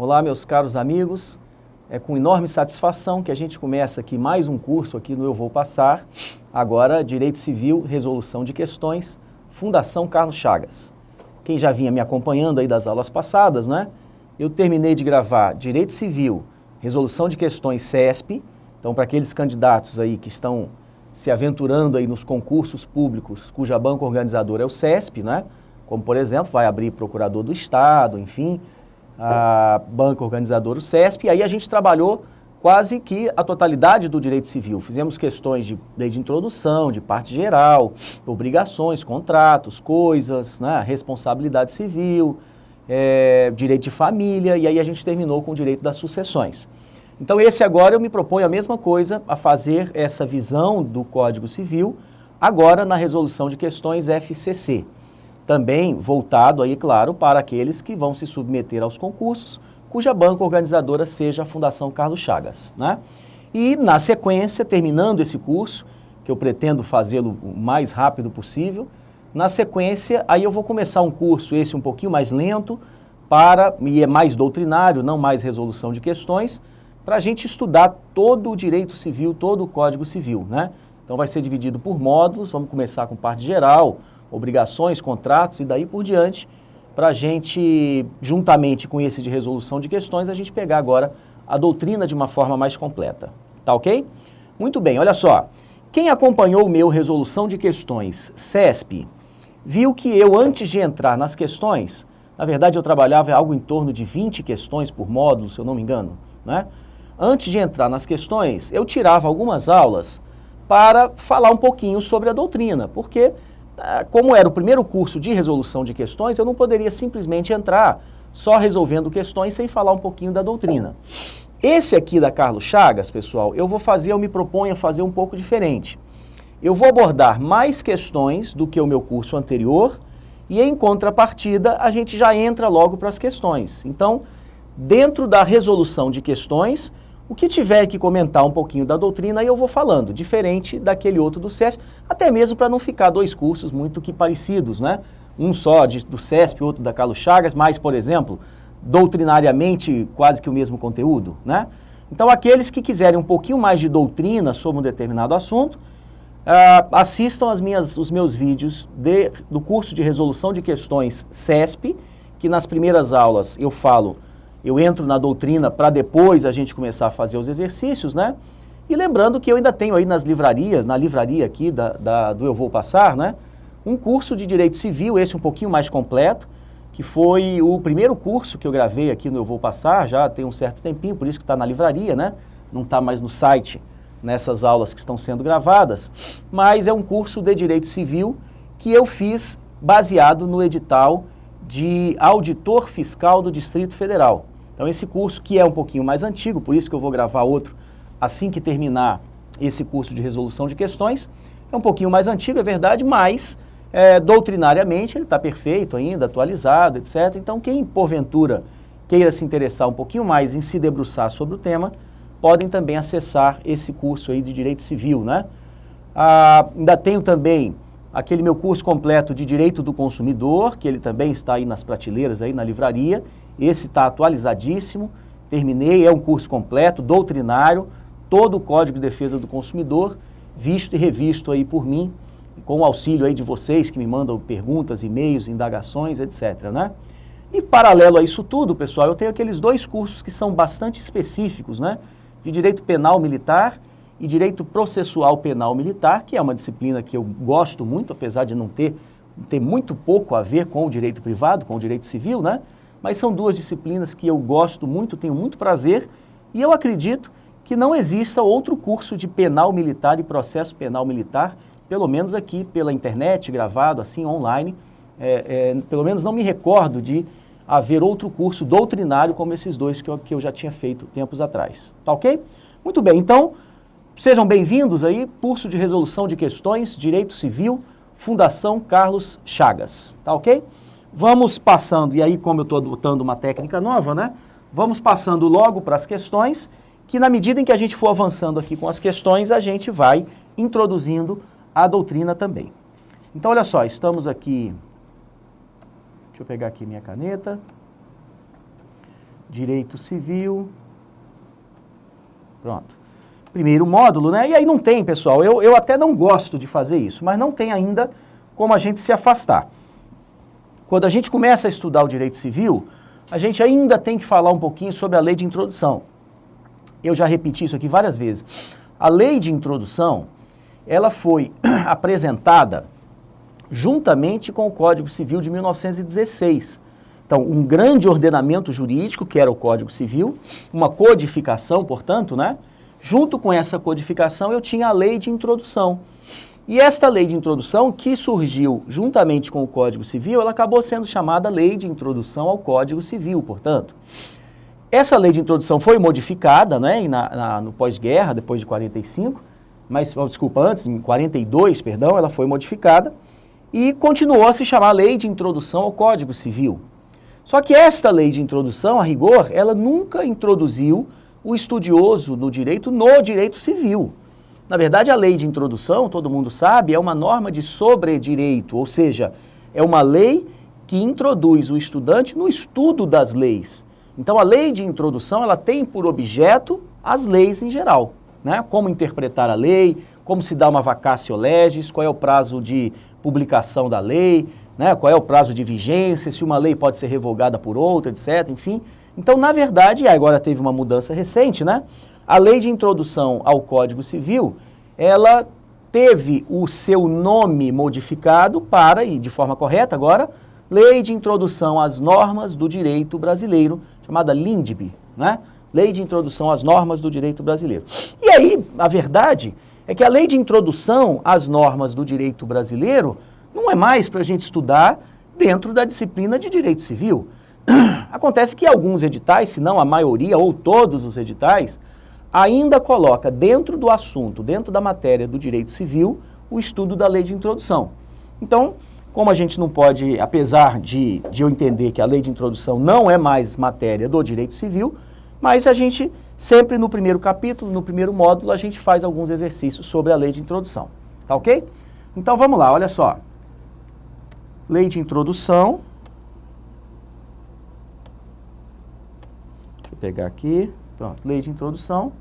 Olá, meus caros amigos. É com enorme satisfação que a gente começa aqui mais um curso aqui no Eu Vou Passar. Agora, Direito Civil, Resolução de Questões, Fundação Carlos Chagas. Quem já vinha me acompanhando aí das aulas passadas, né? Eu terminei de gravar Direito Civil, Resolução de Questões CESP. Então, para aqueles candidatos aí que estão se aventurando aí nos concursos públicos, cuja banca organizadora é o CESP, né? Como, por exemplo, vai abrir Procurador do Estado, enfim, a banca organizadora, o CESP, e aí a gente trabalhou quase que a totalidade do direito civil. Fizemos questões de lei de introdução, de parte geral, obrigações, contratos, coisas, né? Responsabilidade civil, direito de família, e aí a gente terminou com o direito das sucessões. Então esse agora eu me proponho a mesma coisa, a fazer essa visão do Código Civil, agora na resolução de questões FCC. Também voltado aí, claro, para aqueles que vão se submeter aos concursos, cuja banca organizadora seja a Fundação Carlos Chagas, né? E na sequência, terminando esse curso, que eu pretendo fazê-lo o mais rápido possível, na sequência, aí eu vou começar um curso, esse um pouquinho mais lento, e é mais doutrinário, não mais resolução de questões, para a gente estudar todo o direito civil, todo o Código Civil, né? Então vai ser dividido por módulos, vamos começar com parte geral, obrigações, contratos e daí por diante, para a gente, juntamente com esse de resolução de questões, a gente pegar agora a doutrina de uma forma mais completa. Tá ok? Muito bem, olha só. Quem acompanhou o meu resolução de questões CESP, viu que eu, antes de entrar nas questões, na verdade eu trabalhava algo em torno de 20 questões por módulo, se eu não me engano, né? Antes de entrar nas questões, eu tirava algumas aulas para falar um pouquinho sobre a doutrina, porque como era o primeiro curso de resolução de questões, eu não poderia simplesmente entrar só resolvendo questões sem falar um pouquinho da doutrina. Esse aqui da Carlos Chagas, pessoal, eu me proponho a fazer um pouco diferente. Eu vou abordar mais questões do que o meu curso anterior e, em contrapartida, a gente já entra logo para as questões. Então, dentro da resolução de questões, o que tiver que comentar um pouquinho da doutrina, aí eu vou falando, diferente daquele outro do CESP, até mesmo para não ficar dois cursos muito que parecidos, né? Um só do CESP, outro da Carlos Chagas, mas, por exemplo, doutrinariamente quase que o mesmo conteúdo, né? Então, aqueles que quiserem um pouquinho mais de doutrina sobre um determinado assunto, assistam os meus vídeos do curso de resolução de questões CESP, que nas primeiras aulas eu entro na doutrina para depois a gente começar a fazer os exercícios, né? E lembrando que eu ainda tenho aí nas livrarias, na livraria aqui do Eu Vou Passar, né? Um curso de Direito Civil, esse um pouquinho mais completo, que foi o primeiro curso que eu gravei aqui no Eu Vou Passar, já tem um certo tempinho, por isso que está na livraria, né? Não está mais no site, nessas aulas que estão sendo gravadas, mas é um curso de Direito Civil que eu fiz baseado no edital de auditor fiscal do Distrito Federal. Então esse curso, que é um pouquinho mais antigo, por isso que eu vou gravar outro assim que terminar esse curso de resolução de questões, é um pouquinho mais antigo, é verdade, mas doutrinariamente ele está perfeito ainda, atualizado, etc. Então quem porventura queira se interessar um pouquinho mais em se debruçar sobre o tema, podem também acessar esse curso aí de Direito Civil, né? Ainda tenho também aquele meu curso completo de Direito do Consumidor, que ele também está aí nas prateleiras, aí na livraria. Esse está atualizadíssimo, terminei, é um curso completo, doutrinário, todo o Código de Defesa do Consumidor, visto e revisto aí por mim, com o auxílio aí de vocês que me mandam perguntas, e-mails, indagações, etc, né? E paralelo a isso tudo, pessoal, eu tenho aqueles dois cursos que são bastante específicos, né? De Direito Penal Militar e Direito Processual Penal Militar, que é uma disciplina que eu gosto muito, apesar de não ter muito pouco a ver com o direito privado, com o direito civil, né? Mas são duas disciplinas que eu gosto muito, tenho muito prazer, e eu acredito que não exista outro curso de penal militar e processo penal militar, pelo menos aqui pela internet, gravado assim, online, pelo menos não me recordo de haver outro curso doutrinário como esses dois que eu já tinha feito tempos atrás. Tá ok? Muito bem, então, sejam bem-vindos aí, curso de resolução de questões, Direito Civil, Fundação Carlos Chagas. Tá ok? Vamos passando, e aí como eu estou adotando uma técnica nova, né? Vamos passando logo para as questões, que na medida em que a gente for avançando aqui com as questões, a gente vai introduzindo a doutrina também. Então, olha só, estamos aqui, deixa eu pegar aqui minha caneta, Direito Civil. Pronto. Primeiro módulo, né? E aí não tem, pessoal, eu até não gosto de fazer isso, mas não tem ainda como a gente se afastar. Quando a gente começa a estudar o direito civil, a gente ainda tem que falar um pouquinho sobre a lei de introdução. Eu já repeti isso aqui várias vezes. A lei de introdução, ela foi apresentada juntamente com o Código Civil de 1916. Então, um grande ordenamento jurídico, que era o Código Civil, uma codificação, portanto, né? Junto com essa codificação, eu tinha a lei de introdução. E esta lei de introdução, que surgiu juntamente com o Código Civil, ela acabou sendo chamada Lei de Introdução ao Código Civil, portanto. Essa lei de introdução foi modificada, né, no pós-guerra, depois de 45, mas, antes, em 42, perdão, ela foi modificada e continuou a se chamar Lei de Introdução ao Código Civil. Só que esta lei de introdução, a rigor, ela nunca introduziu o estudioso no direito civil. Na verdade, a lei de introdução, todo mundo sabe, é uma norma de sobredireito, ou seja, é uma lei que introduz o estudante no estudo das leis. Então, a lei de introdução, ela tem por objeto as leis em geral, né? Como interpretar a lei, como se dá uma vacatio legis, qual é o prazo de publicação da lei, né? Qual é o prazo de vigência, se uma lei pode ser revogada por outra, etc. Enfim, então, na verdade, agora teve uma mudança recente, né? A lei de introdução ao Código Civil, ela teve o seu nome modificado para, e de forma correta agora, Lei de Introdução às Normas do Direito Brasileiro, chamada LINDB, né? Lei de Introdução às Normas do Direito Brasileiro. E aí, a verdade é que a Lei de Introdução às Normas do Direito Brasileiro não é mais para a gente estudar dentro da disciplina de Direito Civil. Acontece que alguns editais, se não a maioria ou todos os editais, ainda coloca dentro do assunto, dentro da matéria do direito civil, o estudo da lei de introdução. Então, como a gente não pode, apesar de eu entender que a lei de introdução não é mais matéria do direito civil, mas a gente sempre no primeiro capítulo, no primeiro módulo, a gente faz alguns exercícios sobre a lei de introdução. Tá ok? Então vamos lá, olha só. Lei de introdução. Deixa eu pegar aqui. Pronto, lei de introdução.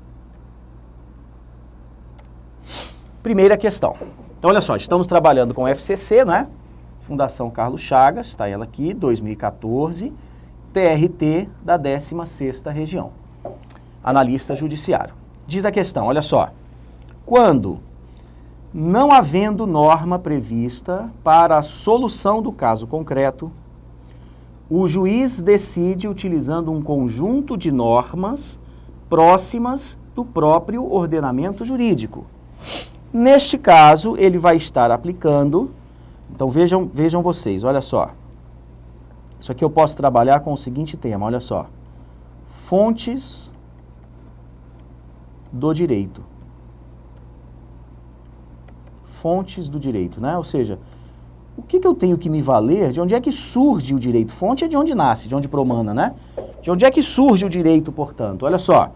Primeira questão. Então, olha só, estamos trabalhando com o FCC, né? Fundação Carlos Chagas, está ela aqui, 2014, TRT da 16ª Região. Analista judiciário. Diz a questão, olha só. Quando, não havendo norma prevista para a solução do caso concreto, o juiz decide utilizando um conjunto de normas próximas do próprio ordenamento jurídico. Neste caso, ele vai estar aplicando, então vejam vocês, olha só. Isso aqui eu posso trabalhar com o seguinte tema, olha só. Fontes do direito. Fontes do direito, né? Ou seja, o que eu tenho que me valer? De onde é que surge o direito? Fonte é de onde nasce, de onde promana, né? De onde é que surge o direito, portanto? Olha só,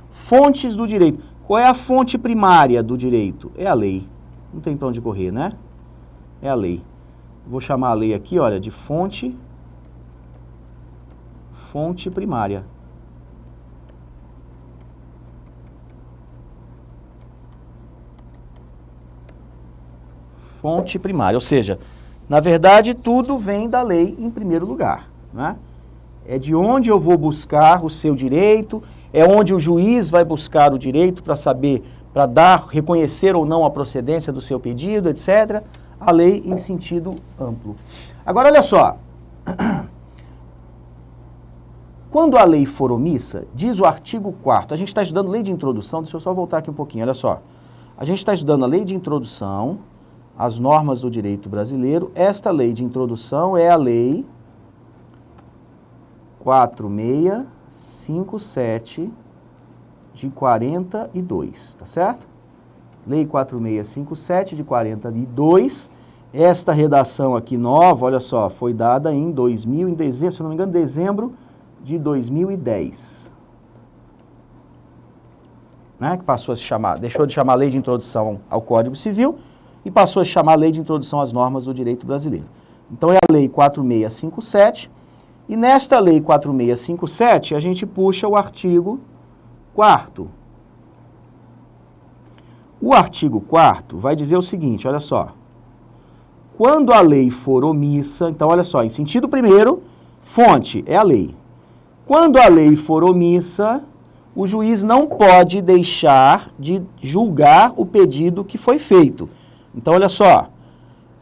fontes do direito. Qual é a fonte primária do direito? É a lei. Não tem para onde correr, né? É a lei. Vou chamar a lei aqui, olha, de fonte primária. Fonte primária, ou seja, na verdade, tudo vem da lei em primeiro lugar, né? É de onde eu vou buscar o seu direito, é onde o juiz vai buscar o direito para saber, para reconhecer ou não a procedência do seu pedido, etc. A lei em sentido amplo. Agora, olha só. Quando a lei for omissa, diz o artigo 4º, a gente está estudando lei de introdução, deixa eu só voltar aqui um pouquinho, olha só. A gente está estudando a lei de introdução, as normas do direito brasileiro. Esta lei de introdução é a lei 4657 de 42, tá certo? Lei 4657 de 42. Esta redação aqui nova, olha só, foi dada em dezembro, se não me engano, dezembro de 2010. Né? Que passou a se chamar, deixou de chamar Lei de Introdução ao Código Civil e passou a se chamar Lei de Introdução às Normas do Direito Brasileiro. Então é a Lei 4657. E nesta Lei 4657, a gente puxa o artigo 4º. O artigo 4º vai dizer o seguinte, olha só. Quando a lei for omissa, então olha só, em sentido primeiro, fonte é a lei. Quando a lei for omissa, o juiz não pode deixar de julgar o pedido que foi feito. Então olha só,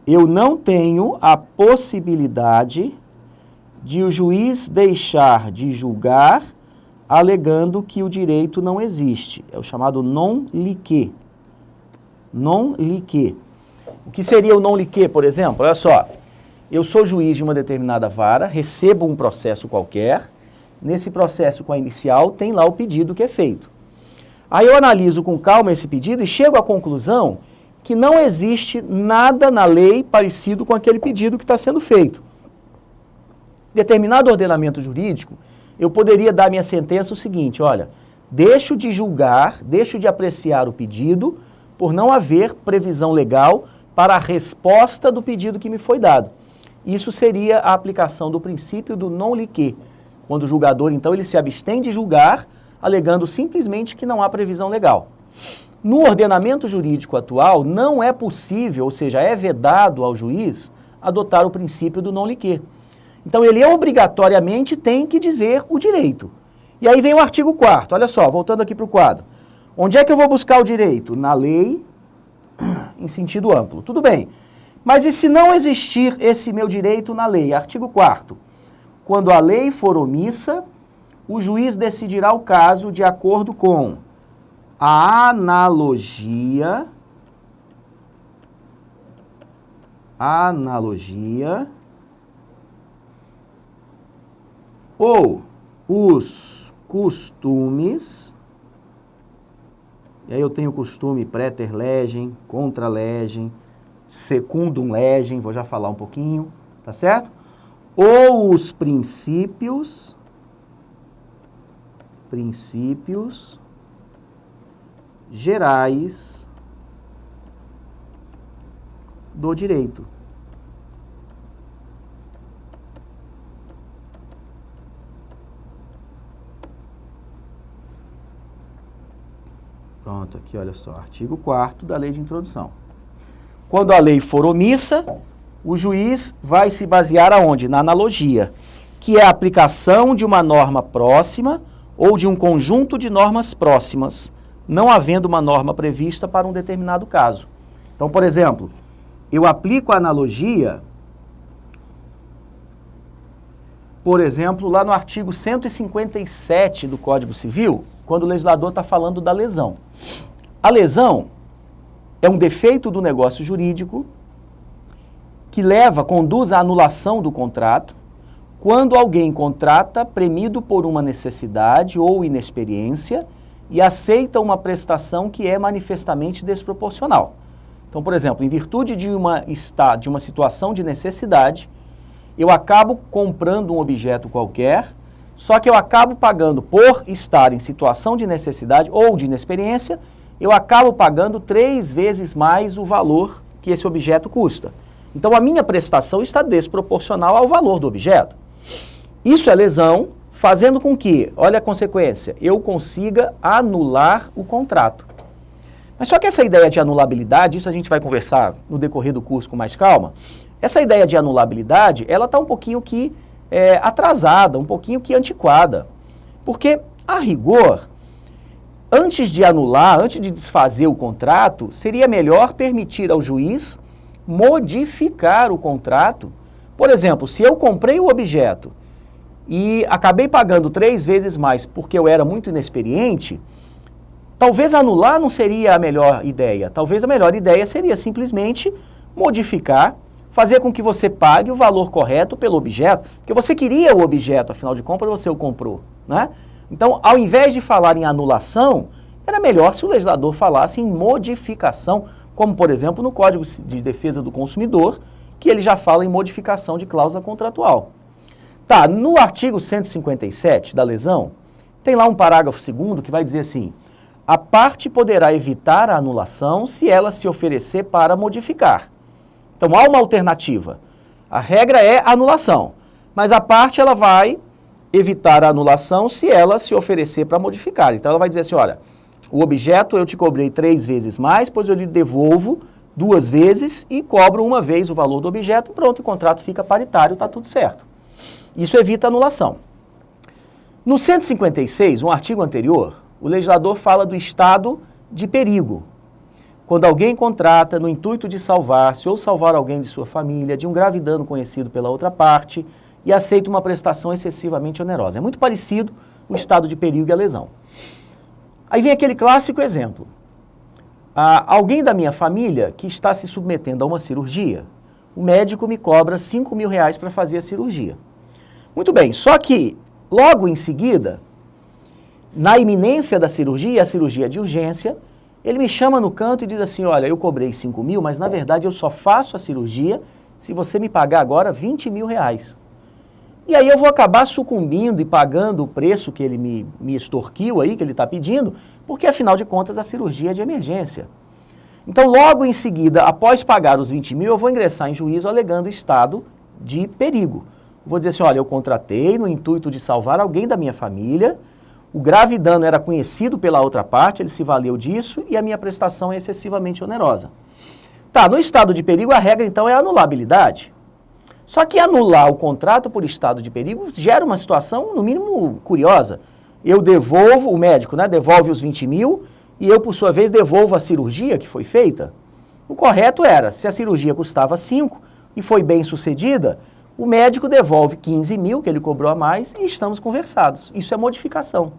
eu não tenho a possibilidade de o juiz deixar de julgar alegando que o direito não existe. É o chamado non-liquet. Non-liquet. O que seria o non-liquet, por exemplo? Olha só, eu sou juiz de uma determinada vara, recebo um processo qualquer, nesse processo com a inicial tem lá o pedido que é feito. Aí eu analiso com calma esse pedido e chego à conclusão que não existe nada na lei parecido com aquele pedido que está sendo feito. Determinado ordenamento jurídico, eu poderia dar minha sentença o seguinte, olha, deixo de julgar, deixo de apreciar o pedido por não haver previsão legal para a resposta do pedido que me foi dado. Isso seria a aplicação do princípio do non-liquet, quando o julgador, então, ele se abstém de julgar, alegando simplesmente que não há previsão legal. No ordenamento jurídico atual, não é possível, ou seja, é vedado ao juiz adotar o princípio do non-liquet. Então, ele obrigatoriamente tem que dizer o direito. E aí vem o artigo 4º, olha só, voltando aqui para o quadro. Onde é que eu vou buscar o direito? Na lei, em sentido amplo. Tudo bem. Mas e se não existir esse meu direito na lei? Artigo 4º. Quando a lei for omissa, o juiz decidirá o caso de acordo com a analogia ou os costumes, e aí eu tenho costume praeter legem, contra legem, secundum legem, vou já falar um pouquinho, tá certo? Ou os princípios gerais do direito. Pronto, aqui olha só, artigo 4º da lei de introdução. Quando a lei for omissa, o juiz vai se basear aonde? Na analogia, que é a aplicação de uma norma próxima ou de um conjunto de normas próximas, não havendo uma norma prevista para um determinado caso. Então, por exemplo, eu aplico a analogia, por exemplo, lá no artigo 157 do Código Civil, quando o legislador está falando da lesão. A lesão é um defeito do negócio jurídico que conduz à anulação do contrato quando alguém contrata premido por uma necessidade ou inexperiência e aceita uma prestação que é manifestamente desproporcional. Então, por exemplo, em virtude de uma situação de necessidade, eu acabo comprando um objeto qualquer, só que eu acabo pagando, por estar em situação de necessidade ou de inexperiência, eu acabo pagando 3 vezes mais o valor que esse objeto custa. Então, a minha prestação está desproporcional ao valor do objeto. Isso é lesão, fazendo com que, olha a consequência, eu consiga anular o contrato. Mas só que essa ideia de anulabilidade, isso a gente vai conversar no decorrer do curso com mais calma, essa ideia de anulabilidade, ela está um pouquinho que atrasada, um pouquinho que antiquada. Porque, a rigor, antes de anular, antes de desfazer o contrato, seria melhor permitir ao juiz modificar o contrato. Por exemplo, se eu comprei o objeto e acabei pagando 3 vezes mais porque eu era muito inexperiente, talvez anular não seria a melhor ideia. Talvez a melhor ideia seria simplesmente modificar, fazer com que você pague o valor correto pelo objeto, porque você queria o objeto, afinal de contas você o comprou, né? Então, ao invés de falar em anulação, era melhor se o legislador falasse em modificação, como, por exemplo, no Código de Defesa do Consumidor, que ele já fala em modificação de cláusula contratual. Tá, no artigo 157 da lesão, tem lá um parágrafo 2º que vai dizer assim: a parte poderá evitar a anulação se ela se oferecer para modificar. Então, há uma alternativa. A regra é anulação. Mas a parte ela vai evitar a anulação se ela se oferecer para modificar. Então ela vai dizer assim, olha, o objeto eu te cobrei 3 vezes mais, pois eu lhe devolvo 2 vezes e cobro uma vez o valor do objeto, pronto, o contrato fica paritário, está tudo certo. Isso evita a anulação. No 156, um artigo anterior, o legislador fala do estado de perigo. Quando alguém contrata no intuito de salvar-se ou salvar alguém de sua família de um grave dano conhecido pela outra parte e aceita uma prestação excessivamente onerosa. É muito parecido o estado de perigo e a lesão. Aí vem aquele clássico exemplo. Alguém da minha família que está se submetendo a uma cirurgia, o médico me cobra R$5.000 para fazer a cirurgia. Muito bem, só que logo em seguida, na iminência da cirurgia, a cirurgia de urgência, ele me chama no canto e diz assim, olha, eu cobrei 5.000, mas na verdade eu só faço a cirurgia se você me pagar agora R$20.000. E aí eu vou acabar sucumbindo e pagando o preço que ele me extorquiu aí, que ele está pedindo, porque afinal de contas a cirurgia é de emergência. Então logo em seguida, após pagar os 20.000, eu vou ingressar em juízo alegando estado de perigo. Vou dizer assim, olha, eu contratei no intuito de salvar alguém da minha família, o grave dano era conhecido pela outra parte, ele se valeu disso e a minha prestação é excessivamente onerosa. Tá, no estado de perigo a regra então é a anulabilidade. Só que anular o contrato por estado de perigo gera uma situação, no mínimo, curiosa. Eu devolvo, o médico, né, devolve os 20.000 e eu, por sua vez, devolvo a cirurgia que foi feita. O correto era, se a cirurgia custava 5 e foi bem sucedida, o médico devolve 15.000, que ele cobrou a mais, e estamos conversados. Isso é modificação.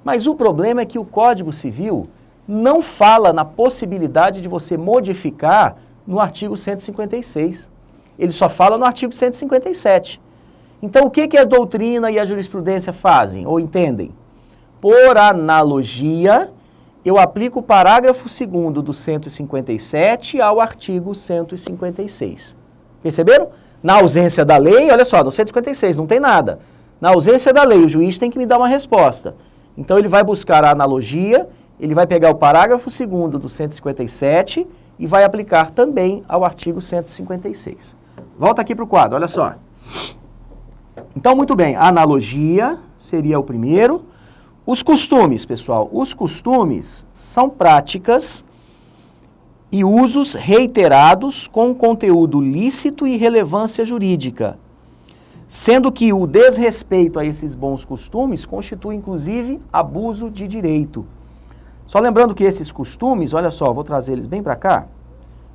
Mas o problema é que o Código Civil não fala na possibilidade de você modificar no artigo 156. Ele só fala no artigo 157. Então, o que a doutrina e a jurisprudência fazem ou entendem? Por analogia, eu aplico o parágrafo 2º do 157 ao artigo 156. Perceberam? Na ausência da lei, olha só, no 156 não tem nada. Na ausência da lei, o juiz tem que me dar uma resposta. Então, ele vai buscar a analogia, ele vai pegar o parágrafo 2º do 157 e vai aplicar também ao artigo 156. Volta aqui para o quadro, olha só. Então, muito bem, a analogia seria o primeiro. Os costumes, pessoal, os costumes são práticas e usos reiterados com conteúdo lícito e relevância jurídica, sendo que o desrespeito a esses bons costumes constitui, inclusive, abuso de direito. Só lembrando que esses costumes, olha só, vou trazer eles bem para cá.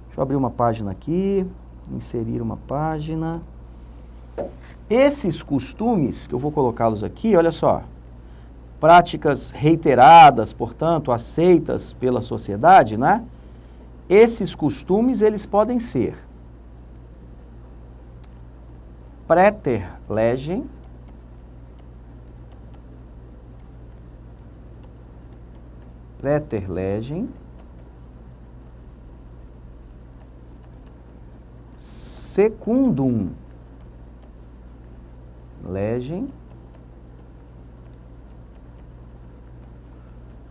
Deixa eu abrir uma página aqui, inserir uma página. Esses costumes, que eu vou colocá-los aqui, olha só, práticas reiteradas, portanto, aceitas pela sociedade, né? Esses costumes, eles podem ser praeter legem, secundum legem,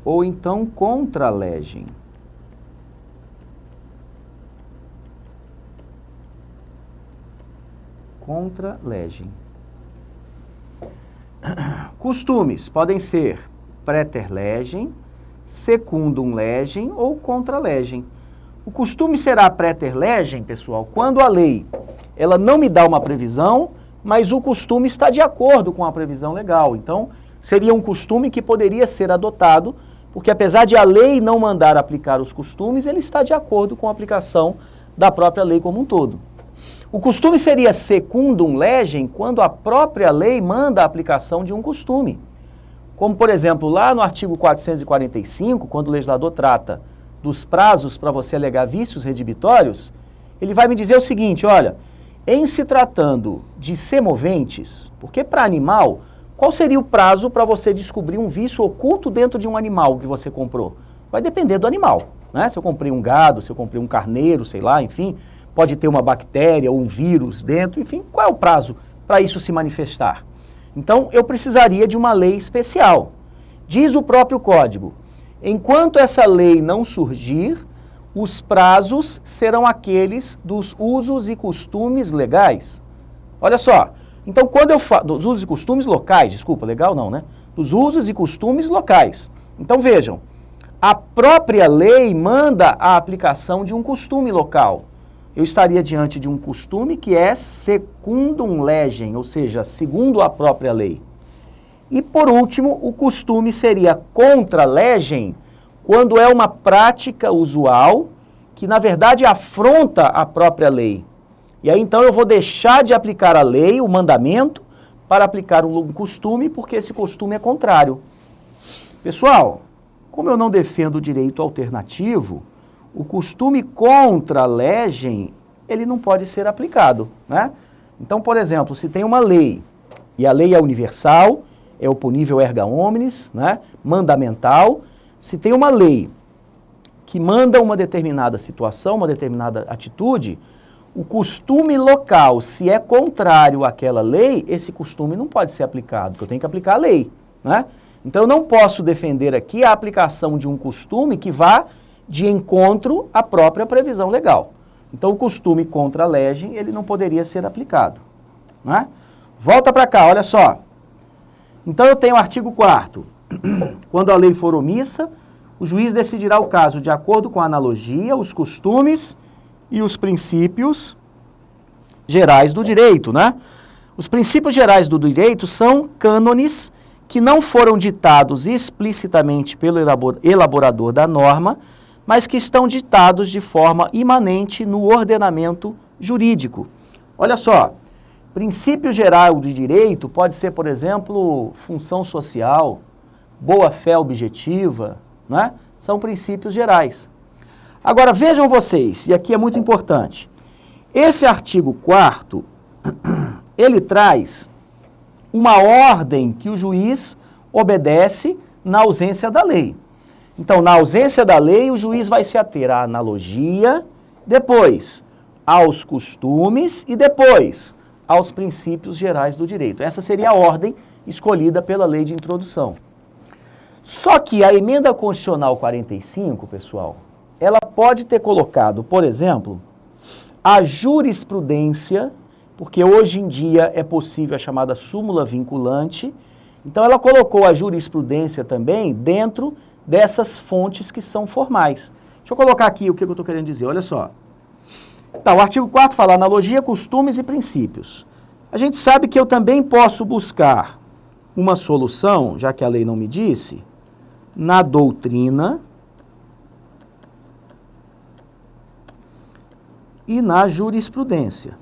ou então contra legem. Contra legem. Costumes podem ser praeter legem, secundum legem ou contra legem. O costume será praeter legem, pessoal, quando a lei ela não me dá uma previsão, mas o costume está de acordo com a previsão legal. Então, seria um costume que poderia ser adotado, porque apesar de a lei não mandar aplicar os costumes, ele está de acordo com a aplicação da própria lei como um todo. O costume seria secundum legem quando a própria lei manda a aplicação de um costume. Como, por exemplo, lá no artigo 445, quando o legislador trata dos prazos para você alegar vícios redibitórios, ele vai me dizer o seguinte, olha, em se tratando de semoventes, porque para animal, qual seria o prazo para você descobrir um vício oculto dentro de um animal que você comprou? Vai depender do animal, né? Se eu comprei um gado, se eu comprei um carneiro, sei lá, enfim, pode ter uma bactéria ou um vírus dentro, enfim, qual é o prazo para isso se manifestar? Então, eu precisaria de uma lei especial. Diz o próprio Código, enquanto essa lei não surgir, os prazos serão aqueles dos usos e costumes legais. Olha só, Então, quando eu falo dos usos e costumes locais, desculpa, legal não, né? Dos usos e costumes locais. Então, vejam, a própria lei manda a aplicação de um costume local. Eu estaria diante de um costume que é secundum legem, ou seja, segundo a própria lei. E, por último, o costume seria contra legem, quando é uma prática usual que, na verdade, afronta a própria lei. E aí, então, eu vou deixar de aplicar a lei, o mandamento, para aplicar um costume, porque esse costume é contrário. Pessoal, como eu não defendo o direito alternativo, o costume contra legem, ele não pode ser aplicado, né? Então, por exemplo, se tem uma lei, e a lei é universal, é oponível erga omnes, né? Mandamental, se tem uma lei que manda uma determinada situação, uma determinada atitude, o costume local, se é contrário àquela lei, esse costume não pode ser aplicado, porque eu tenho que aplicar a lei, né? Então, eu não posso defender aqui a aplicação de um costume que vá de encontro à própria previsão legal. Então, o costume contra a legem, ele não poderia ser aplicado, né? Volta para cá, olha só. Então, eu tenho o artigo 4º. Quando a lei for omissa, o juiz decidirá o caso de acordo com a analogia, os costumes e os princípios gerais do direito, né? Os princípios gerais do direito são cânones que não foram ditados explicitamente pelo elaborador da norma, mas que estão ditados de forma imanente no ordenamento jurídico. Olha só, princípio geral do direito pode ser, por exemplo, função social, boa-fé objetiva, né? São princípios gerais. Agora, vejam vocês, e aqui é muito importante, esse artigo 4º, ele traz uma ordem que o juiz obedece na ausência da lei. Então, na ausência da lei, o juiz vai se ater à analogia, depois aos costumes e depois aos princípios gerais do direito. Essa seria a ordem escolhida pela lei de introdução. Só que a emenda constitucional 45, pessoal, ela pode ter colocado, por exemplo, a jurisprudência, porque hoje em dia é possível a chamada súmula vinculante. Então, ela colocou a jurisprudência também dentro dessas fontes que são formais. Deixa eu colocar aqui o que eu estou querendo dizer, olha só. Tá, o artigo 4º fala analogia, costumes e princípios. A gente sabe que eu também posso buscar uma solução, já que a lei não me disse, na doutrina e na jurisprudência.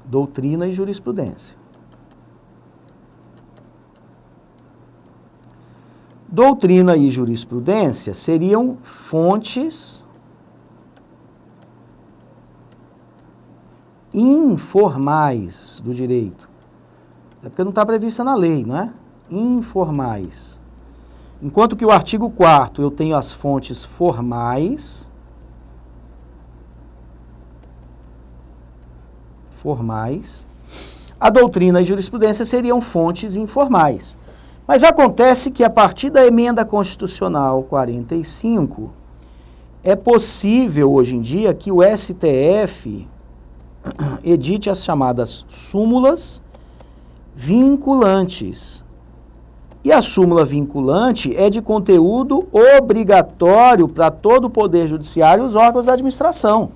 Doutrina e jurisprudência. Doutrina e jurisprudência seriam fontes informais do direito. É porque não está prevista na lei, não é? Informais. Enquanto que o artigo 4º eu tenho as fontes formais. A doutrina e jurisprudência seriam fontes informais. Mas acontece que a partir da emenda constitucional 45, é possível hoje em dia que o STF edite as chamadas súmulas vinculantes. E a súmula vinculante é de conteúdo obrigatório para todo o Poder Judiciário e os órgãos da administração.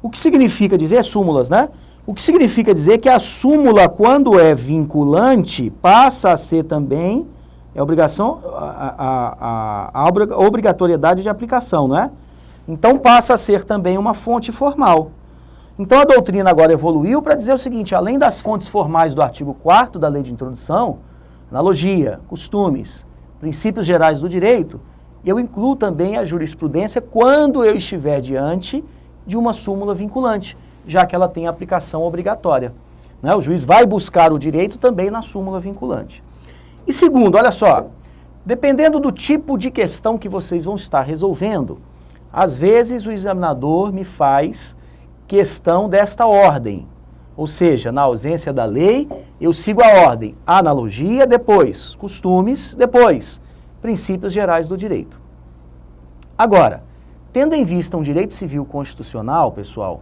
O que significa dizer, súmulas, né? O que significa dizer que a súmula, quando é vinculante, passa a ser também, é obrigação, a obrigatoriedade de aplicação, não é? Então passa a ser também uma fonte formal. Então a doutrina agora evoluiu para dizer o seguinte, além das fontes formais do artigo 4º da Lei de Introdução, analogia, costumes, princípios gerais do direito, eu incluo também a jurisprudência quando eu estiver diante de uma súmula vinculante, já que ela tem aplicação obrigatória, né? O juiz vai buscar o direito também na súmula vinculante. E segundo, olha só, dependendo do tipo de questão que vocês vão estar resolvendo, às vezes o examinador me faz questão desta ordem, ou seja, na ausência da lei, eu sigo a ordem, analogia, depois costumes, depois princípios gerais do direito. Agora, Tendo em vista um direito civil constitucional, pessoal,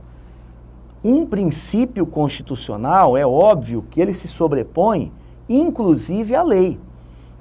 um princípio constitucional, é óbvio que ele se sobrepõe, inclusive, à lei.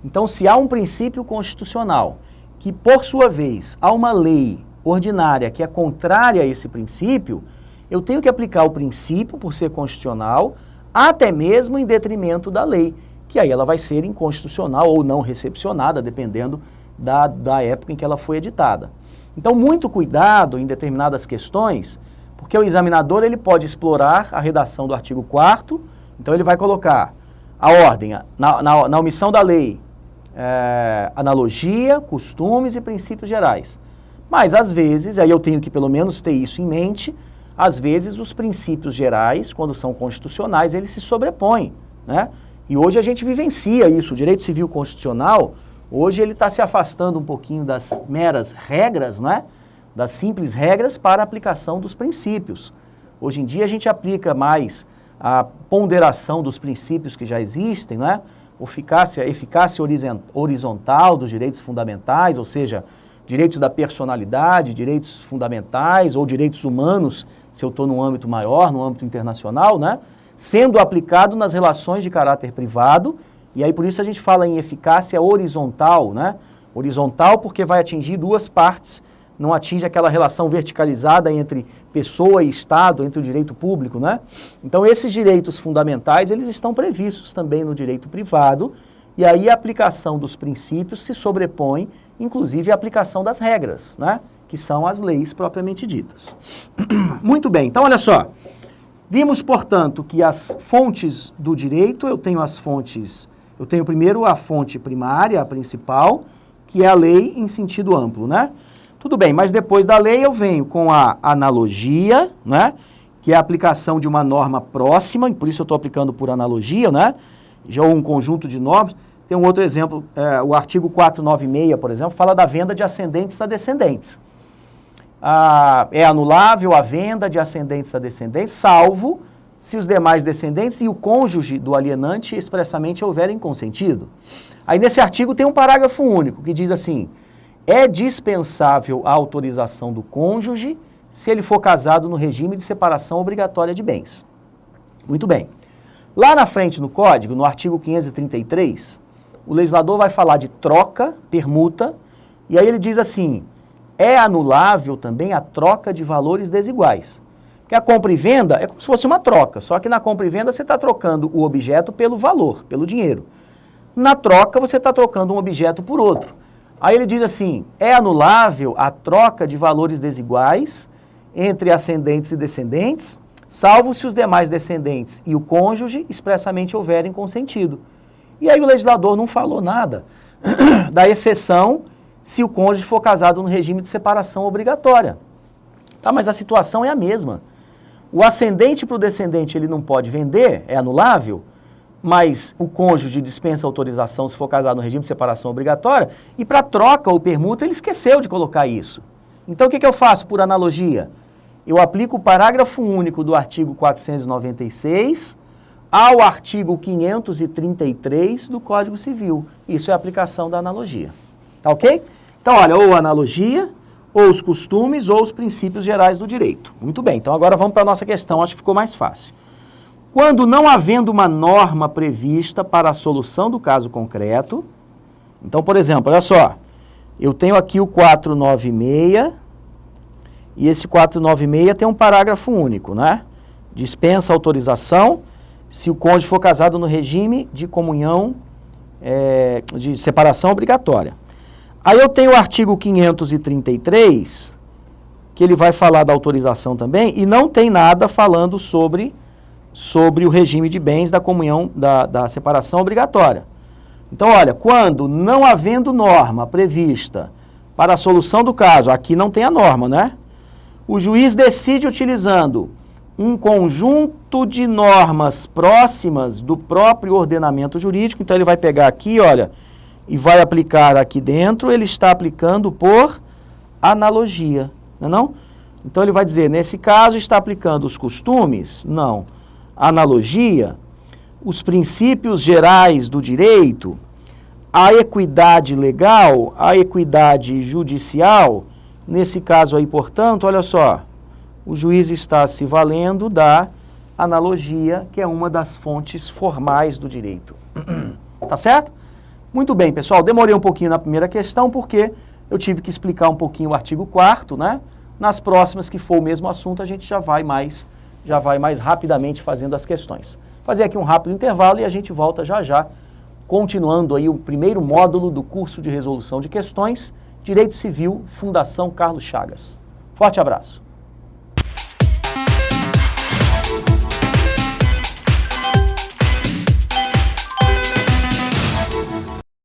Então, se há um princípio constitucional que, por sua vez, há uma lei ordinária que é contrária a esse princípio, eu tenho que aplicar o princípio, por ser constitucional, até mesmo em detrimento da lei, que aí ela vai ser inconstitucional ou não recepcionada, dependendo da época em que ela foi editada. Então, muito cuidado em determinadas questões, porque o examinador ele pode explorar a redação do artigo 4º, então ele vai colocar a ordem, na omissão da lei, analogia, costumes e princípios gerais. Mas, às vezes, aí eu tenho que pelo menos ter isso em mente, às vezes os princípios gerais, quando são constitucionais, eles se sobrepõem, né? E hoje a gente vivencia isso, o direito civil constitucional, hoje ele está se afastando um pouquinho das meras regras, né? Das simples regras para a aplicação dos princípios. Hoje em dia a gente aplica mais a ponderação dos princípios que já existem, né? Eficácia horizontal dos direitos fundamentais, ou seja, direitos da personalidade, direitos fundamentais ou direitos humanos, se eu estou num âmbito maior, no âmbito internacional, né? Sendo aplicado nas relações de caráter privado, e aí por isso a gente fala em eficácia horizontal, né? Horizontal porque vai atingir duas partes, não atinge aquela relação verticalizada entre pessoa e Estado, entre o direito público, né? Então esses direitos fundamentais, eles estão previstos também no direito privado, e aí a aplicação dos princípios se sobrepõe, inclusive a aplicação das regras, né? Que são as leis propriamente ditas. Muito bem, então olha só. Vimos, portanto, que as fontes do direito, eu tenho primeiro a fonte primária, a principal, que é a lei em sentido amplo, né? Tudo bem, mas depois da lei eu venho com a analogia, né? Que é a aplicação de uma norma próxima, e por isso eu estou aplicando por analogia, né? Já um conjunto de normas. Tem um outro exemplo, o artigo 496, por exemplo, fala da venda de ascendentes a descendentes. É anulável a venda de ascendentes a descendentes, salvo se os demais descendentes e o cônjuge do alienante expressamente houverem consentido. Aí nesse artigo tem um parágrafo único que diz assim: é dispensável a autorização do cônjuge se ele for casado no regime de separação obrigatória de bens. Muito bem. Lá na frente no Código, no artigo 533, o legislador vai falar de troca, permuta, e aí ele diz assim: é anulável também a troca de valores desiguais. Porque a compra e venda é como se fosse uma troca, só que na compra e venda você está trocando o objeto pelo valor, pelo dinheiro. Na troca você está trocando um objeto por outro. Aí ele diz assim: é anulável a troca de valores desiguais entre ascendentes e descendentes, salvo se os demais descendentes e o cônjuge expressamente houverem consentido. E aí o legislador não falou nada da exceção se o cônjuge for casado no regime de separação obrigatória. Tá, mas a situação é a mesma. O ascendente para o descendente ele não pode vender, é anulável, mas o cônjuge dispensa autorização se for casado no regime de separação obrigatória, e para troca ou permuta ele esqueceu de colocar isso. Então o que eu faço por analogia? Eu aplico o parágrafo único do artigo 496 ao artigo 533 do Código Civil. Isso é a aplicação da analogia. Tá ok? Então, olha, ou analogia, ou os costumes, ou os princípios gerais do direito. Muito bem, então agora vamos para a nossa questão, acho que ficou mais fácil. Quando não havendo uma norma prevista para a solução do caso concreto, então, por exemplo, olha só, eu tenho aqui o 496, e esse 496 tem um parágrafo único, né? Dispensa autorização se o cônjuge for casado no regime de comunhão, de separação obrigatória. Aí eu tenho o artigo 533, que ele vai falar da autorização também, e não tem nada falando sobre o regime de bens da comunhão, da separação obrigatória. Então, olha, quando não havendo norma prevista para a solução do caso, aqui não tem a norma, né? O juiz decide utilizando um conjunto de normas próximas do próprio ordenamento jurídico, então ele vai pegar aqui, olha, e vai aplicar aqui dentro, ele está aplicando por analogia, não é não? Então ele vai dizer, nesse caso está aplicando os costumes? Não. Analogia, os princípios gerais do direito, a equidade legal, a equidade judicial Nesse caso aí, portanto, olha só, o juiz está se valendo da analogia, que é uma das fontes formais do direito. Tá certo? Muito bem, pessoal. Demorei um pouquinho na primeira questão, porque eu tive que explicar um pouquinho o artigo 4º, né? Nas próximas, que for o mesmo assunto, a gente já vai mais rapidamente fazendo as questões. Fazer aqui um rápido intervalo e a gente volta já já, continuando aí o primeiro módulo do curso de resolução de questões, Direito Civil, Fundação Carlos Chagas. Forte abraço.